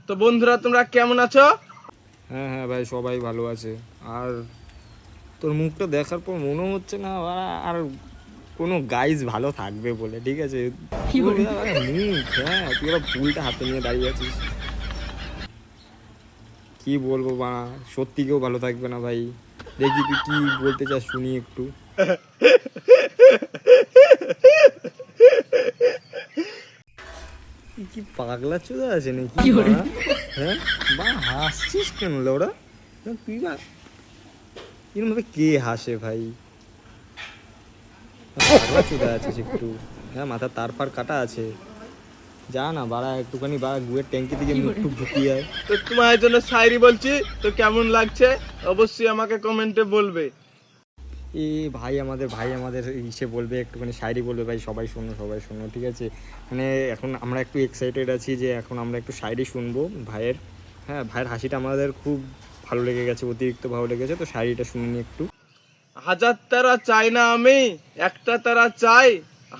তো বন্ধুরা তোমরা কেমন আছো? হ্যাঁ হ্যাঁ ভাই, সবাই ভালো আছে। আর তোর মুখটা দেখার পর মনে হচ্ছে না আর কোনো গাইজ ভালো থাকবে বলে, ঠিক আছে? মুখ, হ্যাঁ, তুই ওরা ফুলটা হাতে নিয়ে দাঁড়িয়ে আছিস, কি বলবো বা, সত্যি কেউ ভালো থাকবে না ভাই। দেখি তুই কি বলতে চাস, শুনি একটু। কি পাগলা চোদা আছে নাকি বাড়া? হ্যাঁ বা, হাসছিস কেন ওরা? তুই বা এরকম ভাবে কে হাসে ভাই? পাগলা চোদা আছিস একটু। হ্যাঁ, মাথা তার পার কাটা আছে। যা না বাড়া, একটুখানি বাড়া গুয়ের ট্যাঙ্কি থেকে মুখ টুক ঢুকিয়ে আয়। তো তোমার জন্য শায়রি বলছি, তো কেমন লাগছে অবশ্যই আমাকে কমেন্টে বলবে। এ ভাই আমাদের ইসে বলবে, একটুখানি শায়রি বলবে ভাই, সবাই শোনো, ঠিক আছে? মানে এখন আমরা একটু এক্সাইটেড আছি যে এখন আমরা একটু শায়রি শুনবো ভাইয়ের। হ্যাঁ, ভাইয়ের হাসিটা আমাদের খুব ভালো লেগে গেছে, অতিরিক্ত ভালো লেগেছে, তো শায়রিটা শুনিনি একটু। হাজার তারা চাই না আমি, একটা তারা চাই।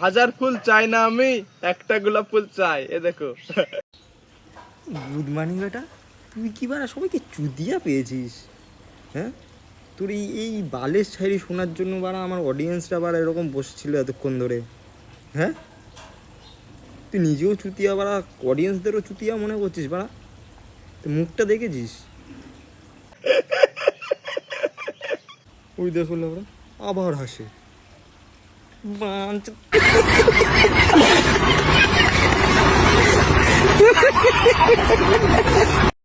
হাজার ফুল চাই না আমি, একটা গোলাপ ফুল চাই। এ দেখো। গুড মর্নিং বেটা, তুই কি বাড়া সবাইকে চুদিয়া পেয়েছিস? হ্যাঁ, তোর এই বালের শায়রি শোনার জন্য বাড়া আমার অডিয়েন্সরা বাড়া এরকম বসেছিল এতক্ষণ ধরে। হ্যাঁ, তুই নিজেও চুতিয়া বাড়া, অডিয়েন্সদেরও চুতিয়া মনে করছিস বাড়া? তুই মুখটা দেখেছিস? ওই দেখো ওরা আবার হাসে।